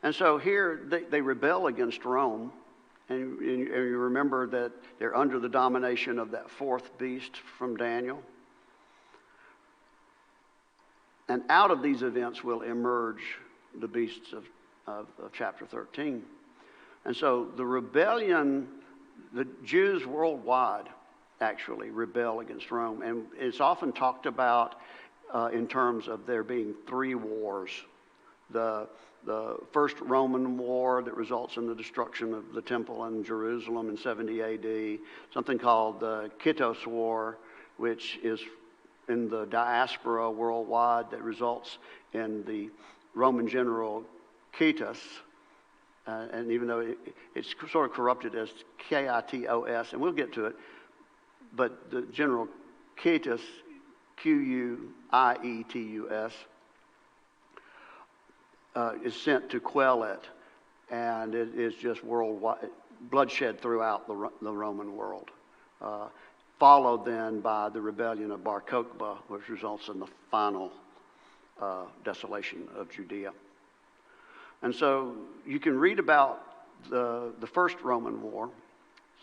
And so here they rebel against Rome. And you remember that they're under the domination of that fourth beast from Daniel. And out of these events will emerge the beasts of chapter 13. And so the rebellion, the Jews worldwide actually rebel against Rome. And it's often talked about in terms of there being three wars. The first Roman war that results in the destruction of the temple in Jerusalem in 70 AD, something called the Kittos War, which is in the diaspora worldwide, that results in the Roman general Kitos, and even though it's sort of corrupted as Kitos, and we'll get to it, but the general Kitos, Quietus, is sent to quell it, and it is just worldwide bloodshed throughout the Roman world. Followed then by the rebellion of Bar Kokhba, which results in the final desolation of Judea. And so you can read about the first Roman war,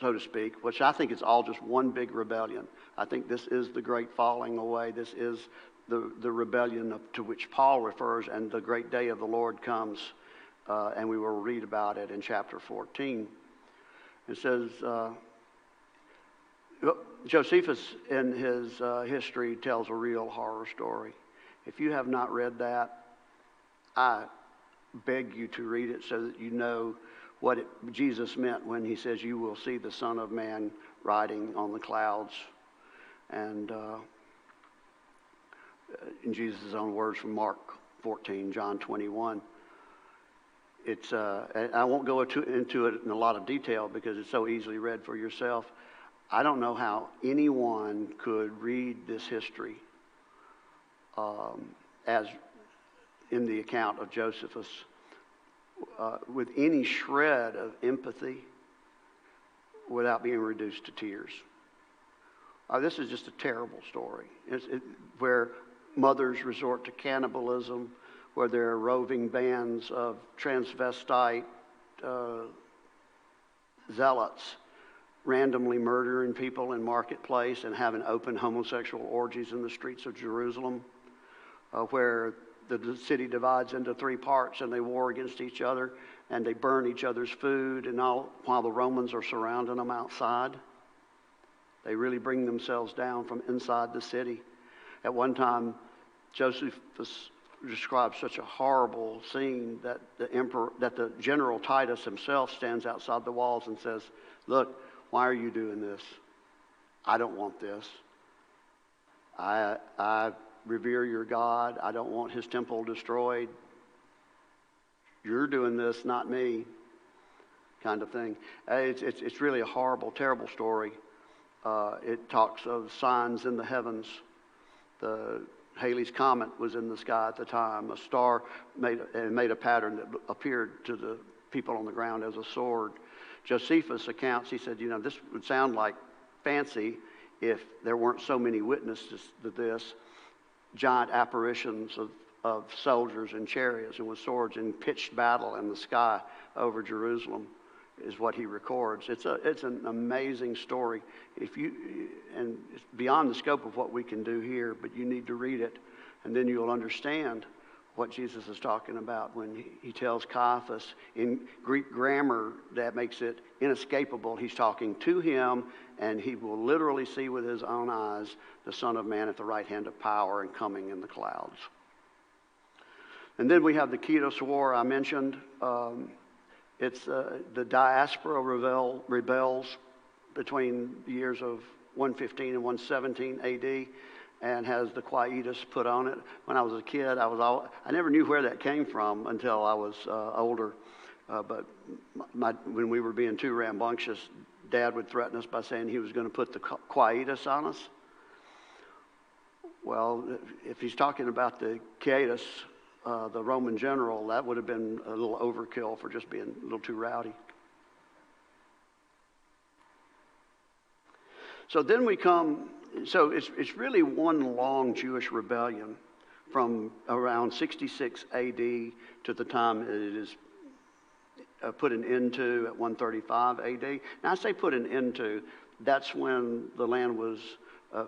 so to speak, which I think is all just one big rebellion. I think this is the great falling away. This is the rebellion to which Paul refers, and the great day of the Lord comes, and we will read about it in chapter 14. It says, Josephus in his history tells a real horror story. If you have not read that, I beg you to read it so that you know what Jesus meant when he says, you will see the Son of Man riding on the clouds. And in Jesus' own words from Mark 14, John 21. It's I won't go into it in a lot of detail because it's so easily read for yourself. I don't know how anyone could read this history as in the account of Josephus with any shred of empathy without being reduced to tears. This is just a terrible story. Where mothers resort to cannibalism, where there are roving bands of transvestite zealots randomly murdering people in marketplace and having open homosexual orgies in the streets of Jerusalem, where the city divides into three parts and they war against each other and they burn each other's food, and all while the Romans are surrounding them outside. They really bring themselves down from inside the city. At one time, Josephus describes such a horrible scene that the general Titus himself stands outside the walls and says, "Look, why are you doing this? I don't want this. I revere your God. I don't want his temple destroyed. You're doing this, not me," kind of thing. It's really a horrible, terrible story. It talks of signs in the heavens. The Halley's Comet was in the sky at the time. A star made a pattern that appeared to the people on the ground as a sword. Josephus accounts, he said, this would sound like fancy if there weren't so many witnesses to this. Giant apparitions of soldiers in chariots and with swords in pitched battle in the sky over Jerusalem is what he records. It's an amazing story. And it's beyond the scope of what we can do here, but you need to read it, and then you'll understand what Jesus is talking about when he tells Caiaphas in Greek grammar that makes it inescapable. He's talking to him, and he will literally see with his own eyes the Son of Man at the right hand of power and coming in the clouds. And then we have the Kittos War I mentioned. It's the diaspora rebels between the years of 115 and 117 AD, and has the quietus put on it. When I was a kid, I never knew where that came from until I was older. But when we were being too rambunctious, Dad would threaten us by saying he was going to put the quietus on us. Well, if he's talking about the quietus, the Roman general, that would have been a little overkill for just being a little too rowdy. So then it's really one long Jewish rebellion from around 66 AD to the time it is put an end to at 135 A.D. Now, I say put an end to. That's when the land was,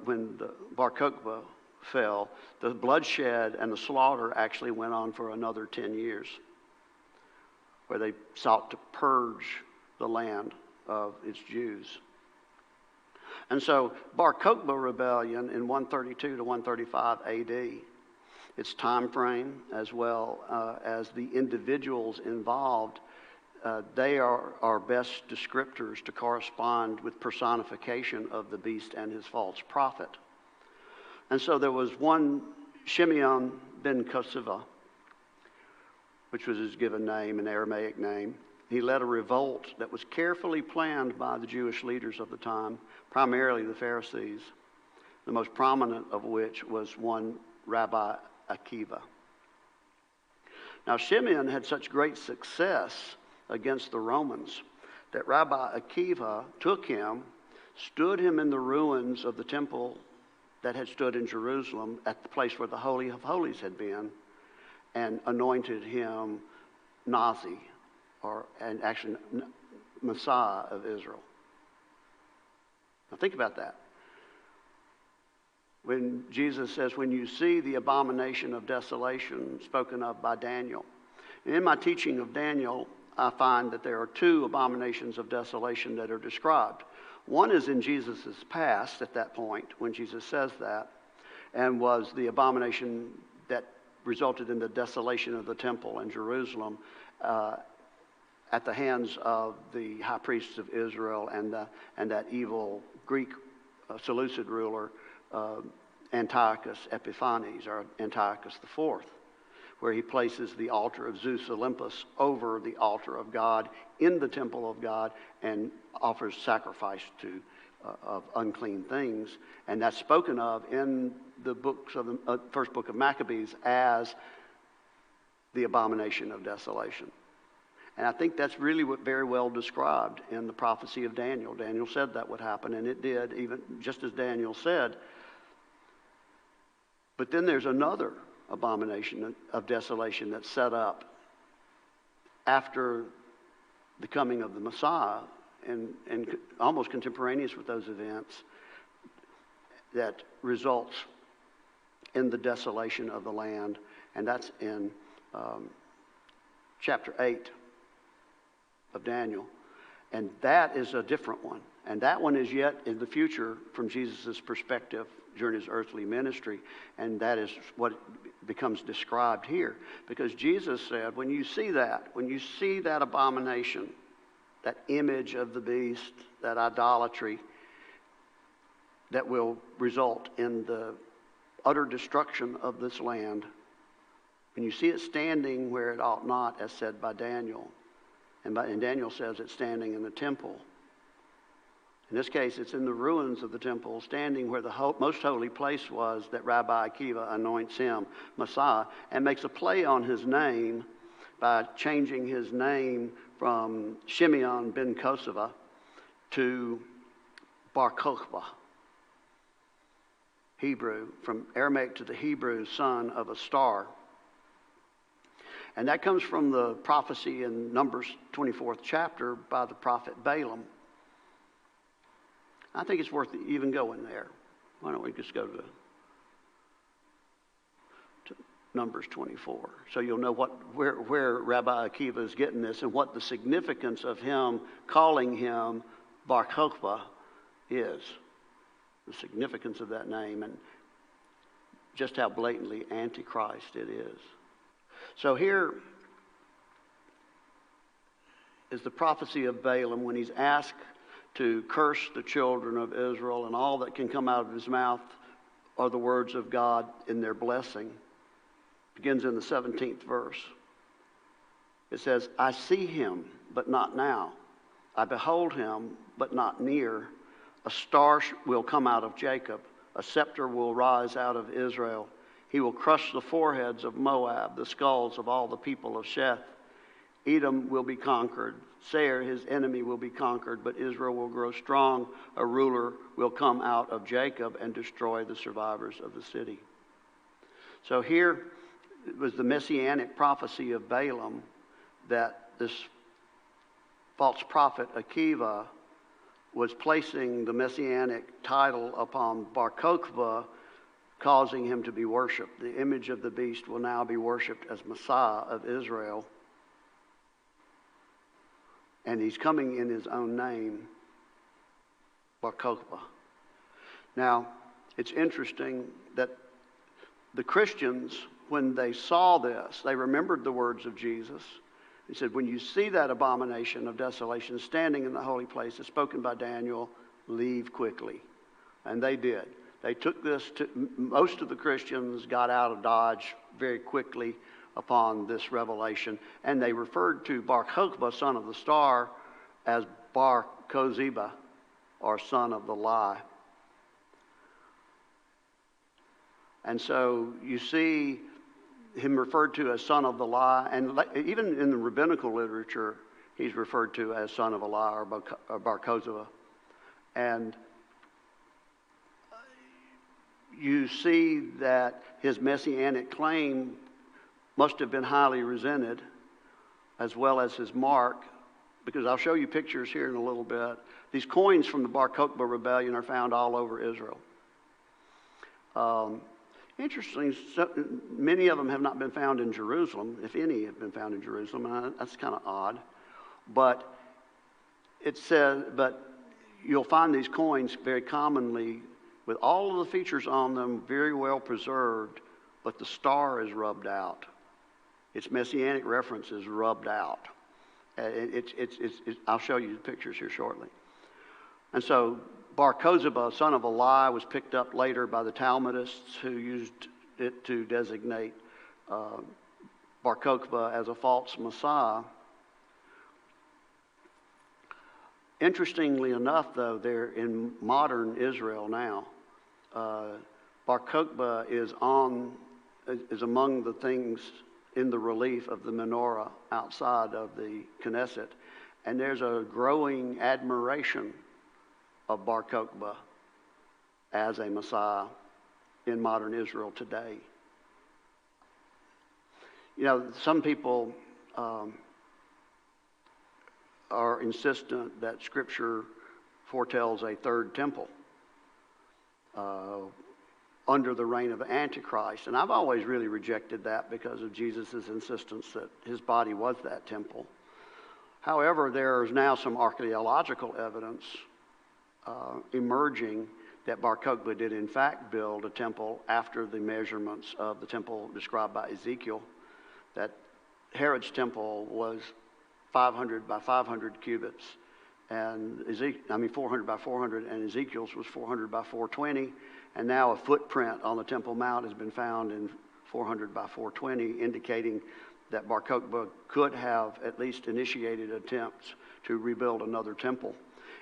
when the Bar Kokhba fell. The bloodshed and the slaughter actually went on for another 10 years, where they sought to purge the land of its Jews. And so Bar Kokhba rebellion in 132 to 135 A.D., its time frame as well as the individuals involved, they are our best descriptors to correspond with personification of the beast and his false prophet. And so there was one Shimeon ben Kosiva, which was his given name, an Aramaic name. He led a revolt that was carefully planned by the Jewish leaders of the time, primarily the Pharisees, the most prominent of which was one Rabbi Akiva. Now, Shimeon had such great success against the Romans that Rabbi Akiva took him, stood him in the ruins of the temple that had stood in Jerusalem at the place where the Holy of Holies had been, and anointed him Nazi, and actually Messiah of Israel. Now think about that. When Jesus says, when you see the abomination of desolation spoken of by Daniel. And in my teaching of Daniel, I find that there are two abominations of desolation that are described. One is in Jesus' past at that point, when Jesus says that, and was the abomination that resulted in the desolation of the temple in Jerusalem at the hands of the high priests of Israel and that evil Greek Seleucid ruler, Antiochus Epiphanes, or Antiochus IV, where he places the altar of Zeus Olympus over the altar of God in the temple of God and offers sacrifice of unclean things. And that's spoken of in the books of the first book of Maccabees as the abomination of desolation. And I think that's really very well described in the prophecy of Daniel. Daniel said that would happen, and it did, even just as Daniel said. But then there's another abomination of desolation that's set up after the coming of the Messiah and almost contemporaneous with those events, that results in the desolation of the land. And that's in chapter 8 of Daniel. And that is a different one. And that one is yet in the future from Jesus' perspective during his earthly ministry. And that is what becomes described here. Because Jesus said, when you see that abomination, that image of the beast, that idolatry that will result in the utter destruction of this land, when you see it standing where it ought not, as said by Daniel, and Daniel says it's standing in the temple. In this case, it's in the ruins of the temple, standing where the most holy place was, that Rabbi Akiva anoints him Messiah, and makes a play on his name by changing his name from Shimeon ben Kosiva to Bar Kokhba, Hebrew, from Aramaic to the Hebrew, son of a star. And that comes from the prophecy in Numbers 24th chapter by the prophet Balaam. I think it's worth even going there. Why don't we just go to Numbers 24, so you'll know where Rabbi Akiva is getting this and what the significance of him calling him Bar Kokhba is. The significance of that name and just how blatantly antichrist it is. So here is the prophecy of Balaam when he's asked to curse the children of Israel, and all that can come out of his mouth are the words of God in their blessing. Begins in the 17th verse. It says, I see him, but not now. I behold him, but not near. A star will come out of Jacob. A scepter will rise out of Israel. He will crush the foreheads of Moab, the skulls of all the people of Sheth. Edom will be conquered. Seir, his enemy, will be conquered, but Israel will grow strong. A ruler will come out of Jacob and destroy the survivors of the city. So here was the messianic prophecy of Balaam that this false prophet Akiva was placing the messianic title upon Bar Kokhba, causing him to be worshipped. The image of the beast will now be worshipped as Messiah of Israel. And he's coming in his own name, Bar Kokhba. Now, it's interesting that the Christians, when they saw this, they remembered the words of Jesus. He said, when you see that abomination of desolation standing in the holy place, as spoken by Daniel, leave quickly. And they did. They took this to, most of the Christians got out of Dodge very quickly upon this revelation. And they referred to Bar Kokhba, son of the star, as Bar Koziba, or son of the lie. And so you see him referred to as son of the lie, and even in the rabbinical literature, he's referred to as son of a lie or Bar Koziba. And you see that his messianic claim must have been highly resented, as well as his mark, because I'll show you pictures here in a little bit. These coins from the Bar Kokhba rebellion are found all over Israel. Interesting, many of them have not been found in Jerusalem, if any have been found in Jerusalem, and that's kind of odd. But it says, but you'll find these coins very commonly with all of the features on them very well preserved, but the star is rubbed out. Its messianic reference is rubbed out. I'll show you the pictures here shortly. And so Bar Koziba, son of a lie, was picked up later by the Talmudists, who used it to designate Bar Kokhba as a false Messiah. Interestingly enough, though, they're in modern Israel now. Bar Kokhba is among the things in the relief of the menorah outside of the Knesset, and there's a growing admiration of Bar Kokhba as a Messiah in modern Israel today. You know, some people are insistent that Scripture foretells a third temple under the reign of the Antichrist. And I've always really rejected that because of Jesus' insistence that his body was that temple. However, there is now some archaeological evidence emerging that Bar Kokhba did in fact build a temple after the measurements of the temple described by Ezekiel. That Herod's temple was 500 by 500 cubits, and 400 by 400, and Ezekiel's was 400 by 420, and now a footprint on the Temple Mount has been found in 400 by 420, indicating that Bar Kokhba could have at least initiated attempts to rebuild another temple.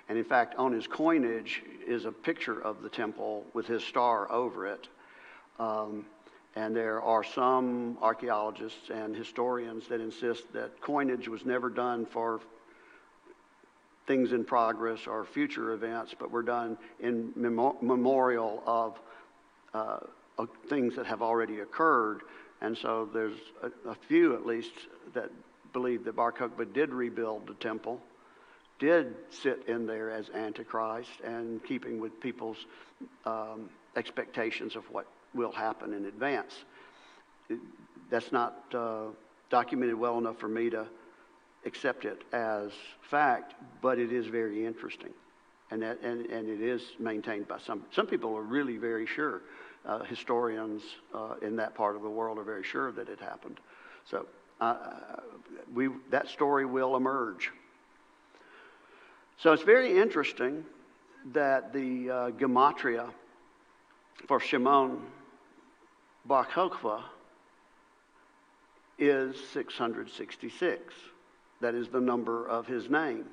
And in fact, on his coinage is a picture of the temple with his star over it. And there are some archaeologists and historians that insist that coinage was never done for things in progress or future events, but were done in memorial of things that have already occurred. And so there's a few, at least, that believe that Bar Kokhba did rebuild the temple, did sit in there as Antichrist, and keeping with people's expectations of what will happen in advance. That's not documented well enough for me to accept it as fact, but it is very interesting, and it is maintained by some people are really very sure. Historians in that part of the world are very sure that it happened. So that story will emerge. So it's very interesting that the gematria for Shimon Bar Kokhba is 666. That is the number of his name.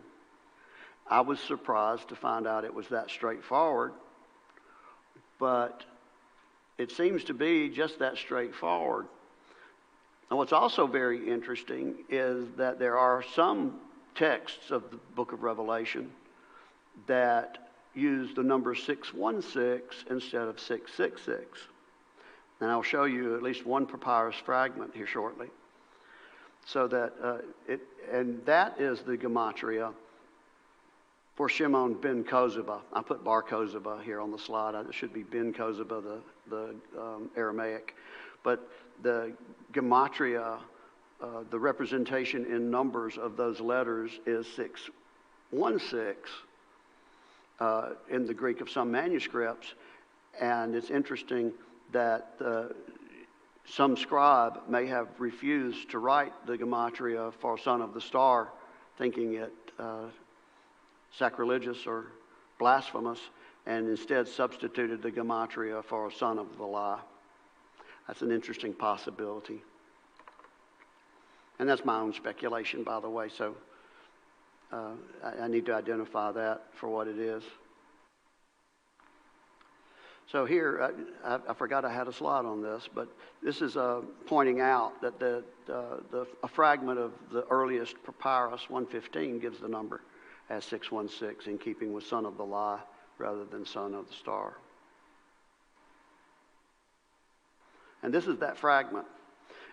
I was surprised to find out it was that straightforward, but it seems to be just that straightforward. And what's also very interesting is that there are some texts of the book of Revelation that use the number 616 instead of 666. And I'll show you at least one papyrus fragment here shortly. So that and that is the gematria for Shimon ben Kozeba. I put Bar Kozeba here on the slide. It should be ben Kozeba, the Aramaic. But the gematria, the representation in numbers of those letters is 616 in the Greek of some manuscripts. And it's interesting that some scribe may have refused to write the gematria for son of the star, thinking it sacrilegious or blasphemous, and instead substituted the gematria for son of the lie. That's an interesting possibility. And that's my own speculation, by the way, so I need to identify that for what it is. So here, I forgot I had a slide on this, but this is pointing out that a fragment of the earliest papyrus, 115, gives the number as 616, in keeping with son of the lie rather than son of the star. And this is that fragment.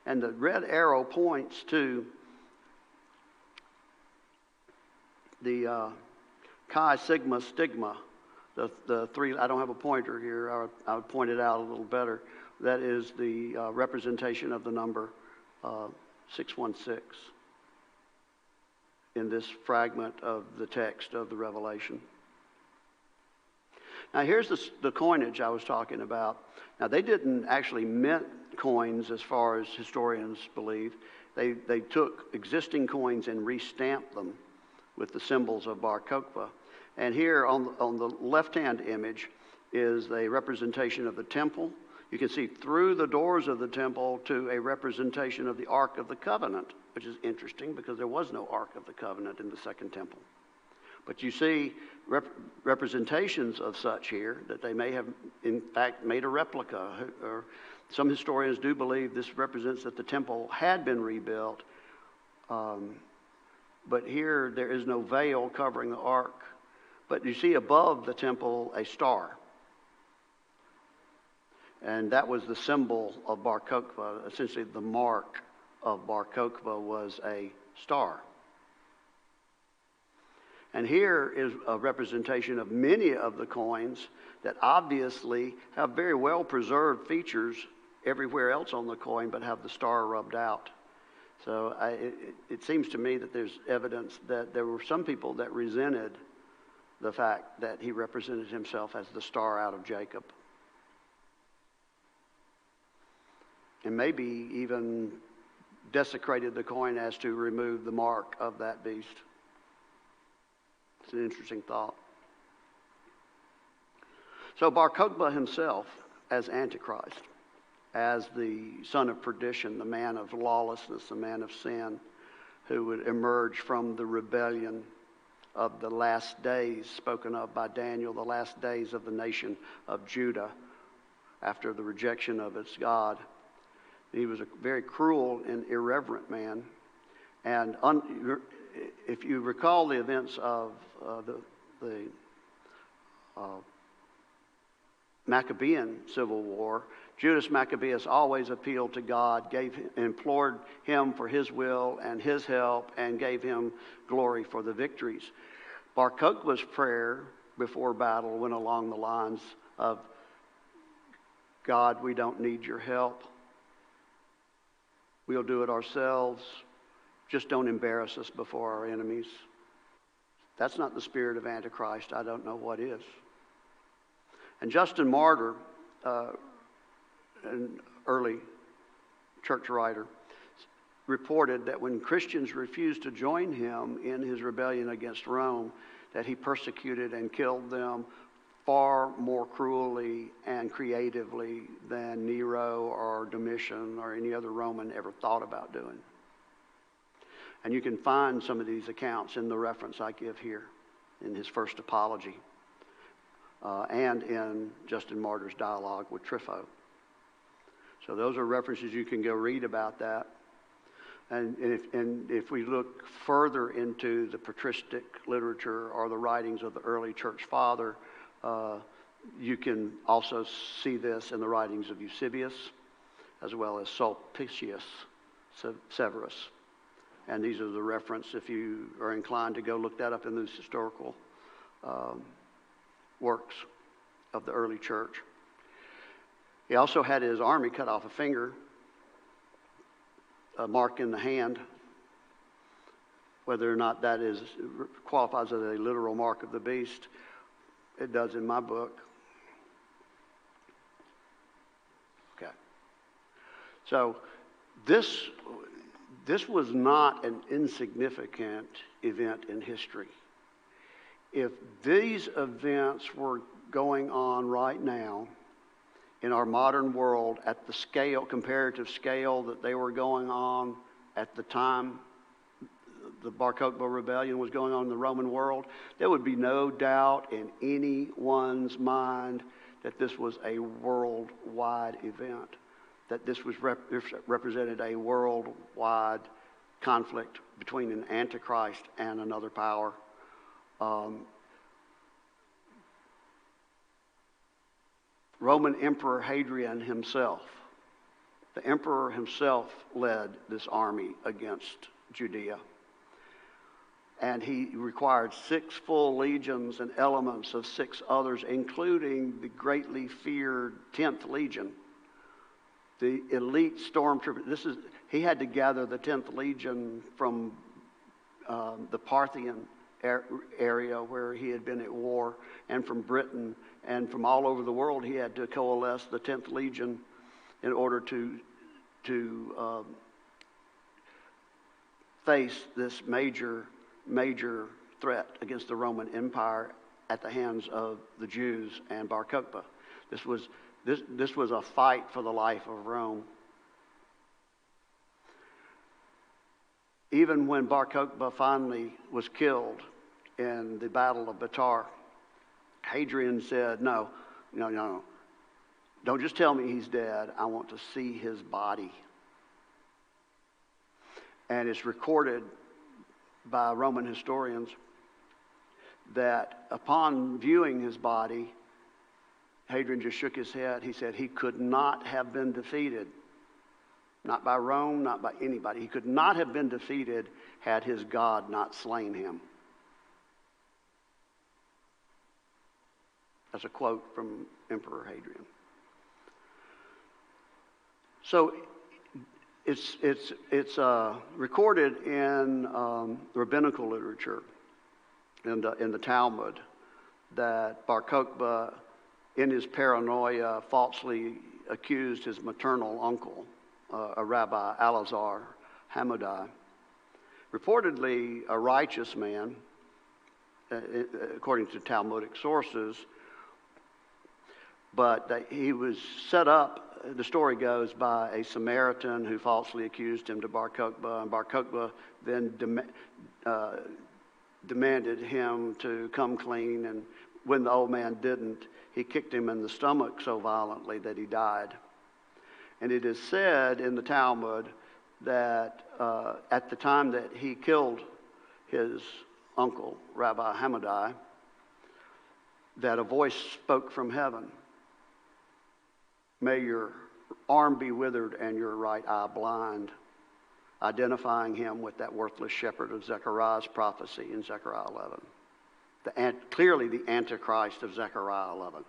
And the red arrow points to the Chi Sigma Stigma, the three. I don't have a pointer here. I would point it out a little better. That is the representation of the number 616 in this fragment of the text of the Revelation. Now here's the coinage I was talking about. Now they didn't actually mint coins as far as historians believe. They took existing coins and re-stamped them with the symbols of Bar Kokhba. And here on the left-hand image is a representation of the temple. You can see through the doors of the temple to a representation of the Ark of the Covenant, which is interesting because there was no Ark of the Covenant in the Second Temple. But you see representations of such here, that they may have, in fact, made a replica. Or some historians do believe this represents that the temple had been rebuilt. But here there is no veil covering the ark. But you see above the temple a star. And that was the symbol of Bar Kokhba. Essentially, the mark of Bar Kokhba was a star. And here is a representation of many of the coins that obviously have very well preserved features everywhere else on the coin, but have the star rubbed out. So it seems to me that there's evidence that there were some people that resented the fact that he represented himself as the star out of Jacob. And maybe even desecrated the coin as to remove the mark of that beast. It's an interesting thought. So Bar Kokhba himself as Antichrist, as the son of perdition, the man of lawlessness, the man of sin, who would emerge from the rebellion of the last days spoken of by Daniel, the last days of the nation of Judah after the rejection of its God. He was a very cruel and irreverent man. And if you recall the events of the Maccabean civil war, Judas Maccabeus always appealed to God, implored him for his will and his help, and gave him glory for the victories. Bar Kokhba's prayer before battle went along the lines of, God, we don't need your help. We'll do it ourselves. Just don't embarrass us before our enemies. That's not the spirit of Antichrist. I don't know what is. And Justin Martyr, an early church writer, reported that when Christians refused to join him in his rebellion against Rome, that he persecuted and killed them far more cruelly and creatively than Nero or Domitian or any other Roman ever thought about doing. And you can find some of these accounts in the reference I give here in his first apology and in Justin Martyr's dialogue with Trypho. So those are references you can go read about that. And if we look further into the patristic literature or the writings of the early church father, you can also see this in the writings of Eusebius as well as Sulpicius Severus. And these are the reference if you are inclined to go look that up in those historical works of the early church. He also had his army cut off a finger, a mark in the hand. Whether or not that qualifies as a literal mark of the beast, it does in my book. Okay. So this was not an insignificant event in history. If these events were going on right now in our modern world at the scale, comparative scale that they were going on at the time the Bar Kokhba rebellion was going on in the Roman world, there would be no doubt in anyone's mind that this was a worldwide event, that this was represented a worldwide conflict between an antichrist and another power. Roman Emperor Hadrian himself, the emperor himself, led this army against Judea. And he required 6 full legions and elements of 6 others, including the greatly feared 10th Legion, the elite stormtroopers. He had to gather the 10th Legion from the Parthian area where he had been at war, and from Britain, and from all over the world. He had to coalesce the 10th Legion in order to face this major threat against the Roman Empire at the hands of the Jews and Bar Kokhba. This was a fight for the life of Rome. Even when Bar Kokhba finally was killed in the Battle of Batar, Hadrian said, no, don't just tell me he's dead. I want to see his body. And it's recorded by Roman historians that upon viewing his body, Hadrian just shook his head. He said he could not have been defeated. Not by Rome, not by anybody. He could not have been defeated had his God not slain him. That's a quote from Emperor Hadrian. So it's recorded in rabbinical literature, in the Talmud, that Bar Kokhba, in his paranoia, falsely accused his maternal uncle, a Rabbi Elazar Hamadai, reportedly a righteous man, according to Talmudic sources, but that he was set up, the story goes, by a Samaritan who falsely accused him to Bar Kokhba, and Bar Kokhba then demanded him to come clean, and when the old man didn't, he kicked him in the stomach so violently that he died. And it is said in the Talmud that at the time that he killed his uncle, Rabbi Hamadai, that a voice spoke from heaven, "May your arm be withered and your right eye blind," identifying him with that worthless shepherd of Zechariah's prophecy in Zechariah 11. Clearly the Antichrist of Zechariah 11.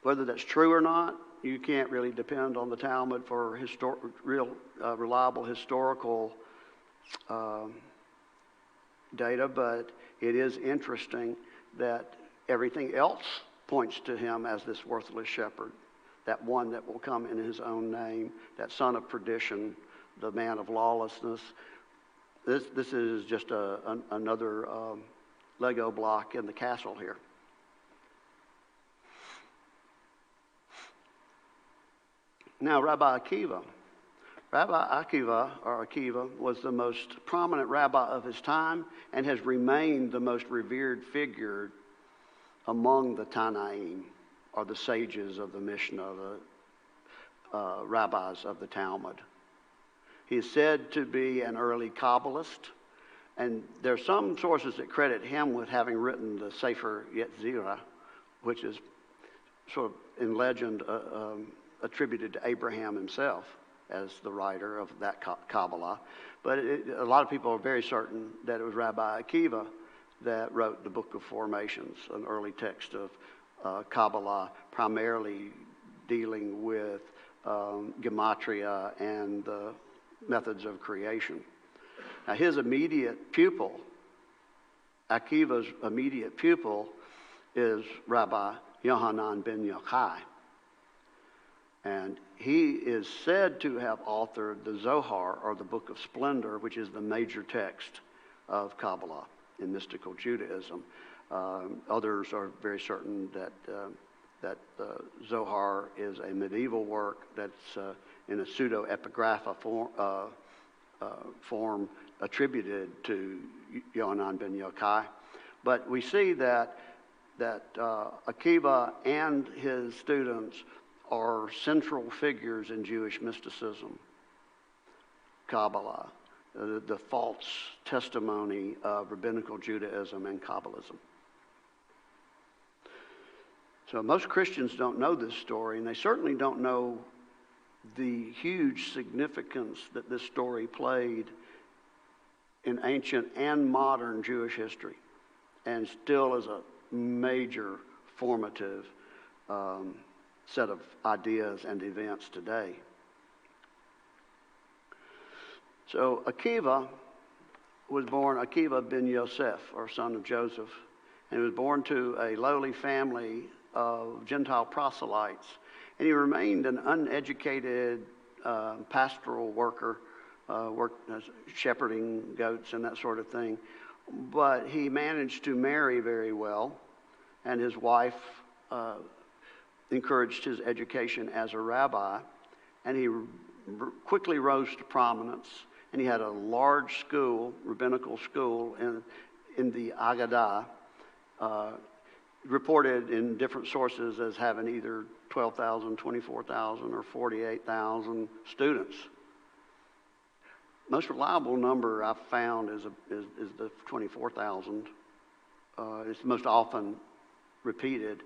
Whether that's true or not, you can't really depend on the Talmud for reliable historical data, but it is interesting that everything else points to him as this worthless shepherd, that one that will come in his own name, that son of perdition, the man of lawlessness. This is just another Lego block in the castle here. Now, Rabbi Akiva was the most prominent rabbi of his time and has remained the most revered figure among the Tanaim, or the sages of the Mishnah, the rabbis of the Talmud. He is said to be an early Kabbalist, and there are some sources that credit him with having written the Sefer Yetzirah, which is sort of in legend attributed to Abraham himself. as the writer of that Kabbalah. But a lot of people are very certain that it was Rabbi Akiva that wrote the Book of Formations, an early text of Kabbalah, primarily dealing with gematria and the methods of creation. Now, his immediate pupil, Akiva's immediate pupil, is Rabbi Yohanan ben Yochai. And he is said to have authored the Zohar, or the Book of Splendor, which is the major text of Kabbalah in mystical Judaism. Others are very certain that the Zohar is a medieval work that's in a pseudo-epigrapha form attributed to Yohanan ben Yochai. But we see that Akiva and his students are central figures in Jewish mysticism, Kabbalah, the false testimony of rabbinical Judaism and Kabbalism. So most Christians don't know this story, and they certainly don't know the huge significance that this story played in ancient and modern Jewish history, and still is a major formative set of ideas and events today. So Akiva was born Akiva ben Yosef, or son of Joseph, and he was born to a lowly family of Gentile proselytes. And he remained an uneducated pastoral worker, worked shepherding goats and that sort of thing. But he managed to marry very well, and his wife encouraged his education as a rabbi, and he quickly rose to prominence. And he had a large school, rabbinical school, in the Agadah, reported in different sources as having either 12,000, 24,000, or 48,000 students. Most reliable number I've found is the 24,000. It's the most often repeated,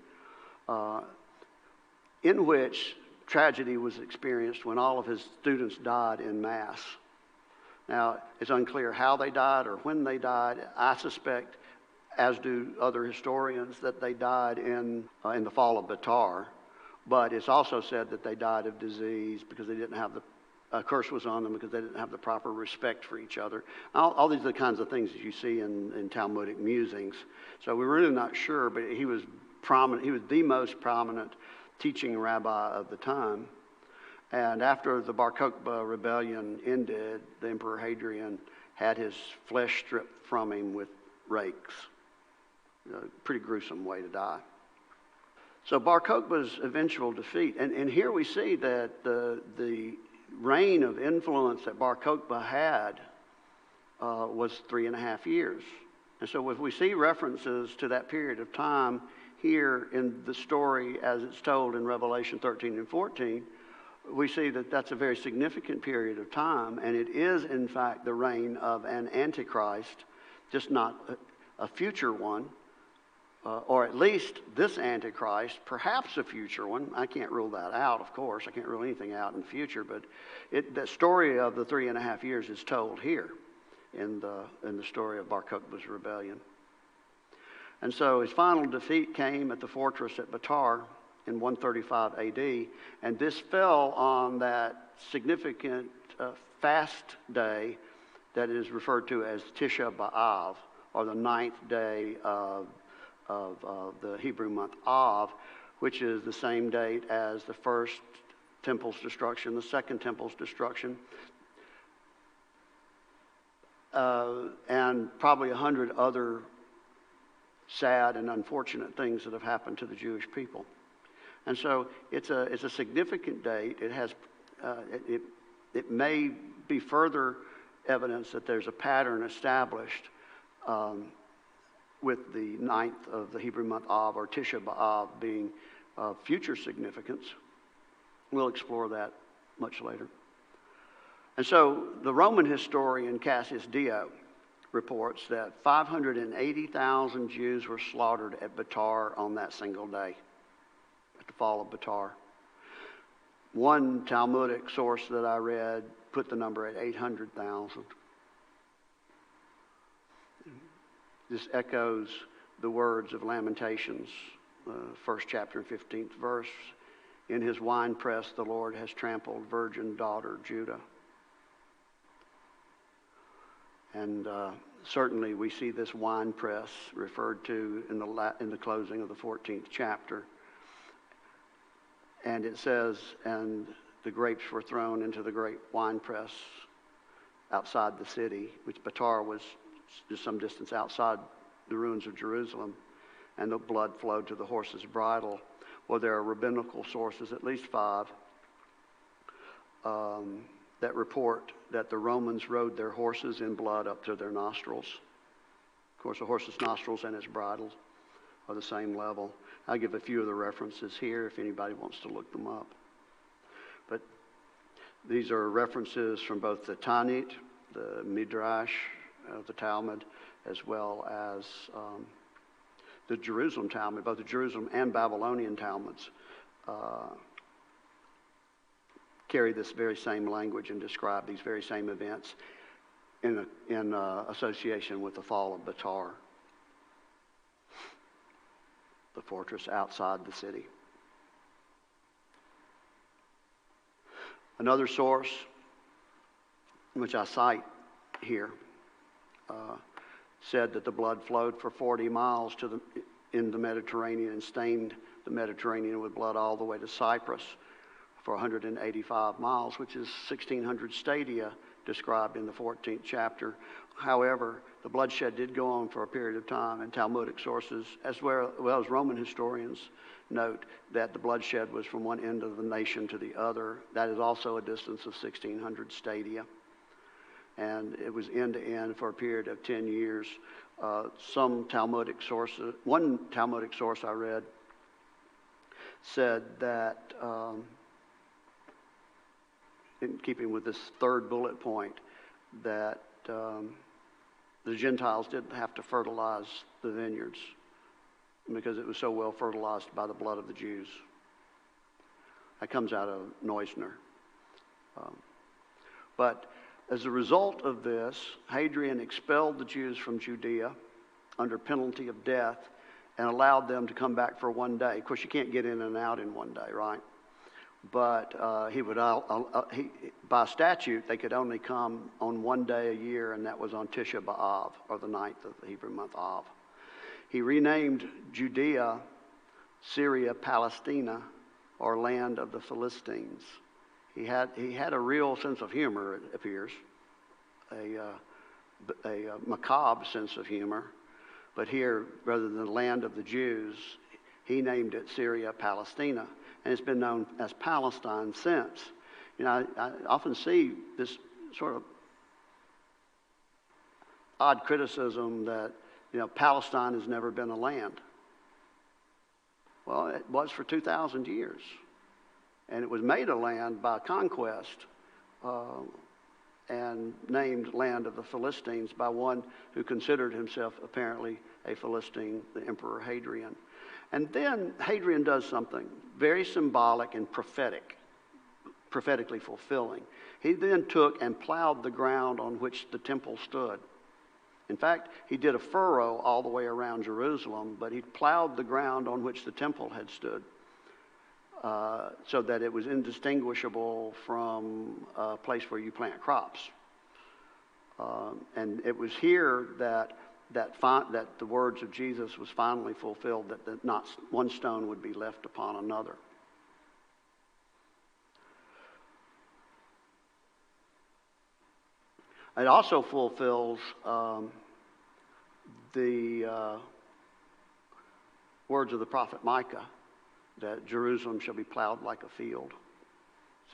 in which tragedy was experienced when all of his students died en masse. Now, it's unclear how they died or when they died. I suspect, as do other historians, that they died in the fall of Betar. But it's also said that they died of disease because they didn't have a curse was on them because they didn't have the proper respect for each other. All these are the kinds of things that you see in Talmudic musings. So we're really not sure, but he was prominent. He was the most prominent teaching rabbi of the time. And after the Bar Kokhba rebellion ended, the Emperor Hadrian had his flesh stripped from him with rakes. A pretty gruesome way to die. So Bar Kokhba's eventual defeat, and here we see that the reign of influence that Bar Kokhba had was 3.5 years. And so if we see references to that period of time here in the story as it's told in Revelation 13 and 14, we see that that's a very significant period of time, and it is, in fact, the reign of an Antichrist, just not a future one, or at least this Antichrist, perhaps a future one. I can't rule that out, of course. I can't rule anything out in the future, but the story of the 3.5 years is told here in the story of Bar Kokhba's rebellion. And so his final defeat came at the fortress at Betar in 135 AD, and this fell on that significant fast day that is referred to as Tisha B'Av, or the 9th day of the Hebrew month Av, which is the same date as the first temple's destruction, the second temple's destruction, and probably 100 other sad and unfortunate things that have happened to the Jewish people. And so it's a significant date. It has it may be further evidence that there's a pattern established with the 9th of the Hebrew month Av, or Tisha B'Av, being of future significance. We'll explore that much later. And so the Roman historian Cassius Dio reports that 580,000 Jews were slaughtered at Betar on that single day, at the fall of Betar. One Talmudic source that I read put the number at 800,000. This echoes the words of Lamentations, first chapter, 15th verse. In his winepress the Lord has trampled virgin daughter Judah. And certainly we see this winepress referred to in the closing of the 14th chapter. And it says, and the grapes were thrown into the great winepress outside the city, which Betar was just some distance outside the ruins of Jerusalem, and the blood flowed to the horse's bridle. Well, there are rabbinical sources, at least 5, that report that the Romans rode their horses in blood up to their nostrils. Of course, a horse's nostrils and his bridle are the same level. I'll give a few of the references here if anybody wants to look them up. But these are references from both the Tanit, the Midrash, the Talmud, as well as the Jerusalem Talmud. Both the Jerusalem and Babylonian Talmuds carry this very same language and describe these very same events in association with the fall of Betar, the fortress outside the city. Another source, which I cite here, said that the blood flowed for 40 miles in the Mediterranean and stained the Mediterranean with blood all the way to Cyprus for 185 miles, which is 1,600 stadia described in the 14th chapter. However, the bloodshed did go on for a period of time, and Talmudic sources, as well as Roman historians, note that the bloodshed was from one end of the nation to the other. That is also a distance of 1,600 stadia. And it was end to end for a period of 10 years. Some Talmudic sources, one Talmudic source I read said that, in keeping with this third bullet point, that the Gentiles didn't have to fertilize the vineyards because it was so well fertilized by the blood of the Jews. That comes out of Neusner. But as a result of this, Hadrian expelled the Jews from Judea under penalty of death and allowed them to come back for one day. Of course, you can't get in and out in one day, right? But by statute, they could only come on one day a year, and that was on Tisha B'Av, or the 9th of the Hebrew month Av. He renamed Judea Syria Palestina, or land of the Philistines. He had a real sense of humor, it appears, a macabre sense of humor. But here, rather than the land of the Jews, he named it Syria Palestina. And it's been known as Palestine since. You know, I often see this sort of odd criticism that, you know, Palestine has never been a land. Well, it was for 2,000 years. And it was made a land by conquest and named land of the Philistines by one who considered himself apparently a Philistine, the Emperor Hadrian. And then Hadrian does something very symbolic and prophetically fulfilling. He then took and plowed the ground on which the temple stood. In fact, he did a furrow all the way around Jerusalem, but he plowed the ground on which the temple had stood so that it was indistinguishable from a place where you plant crops. And it was here that the words of Jesus was finally fulfilled, that not one stone would be left upon another. It also fulfills the words of the prophet Micah, that Jerusalem shall be plowed like a field.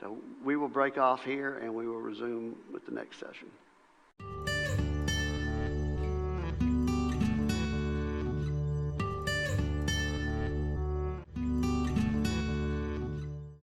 So we will break off here and we will resume with the next session.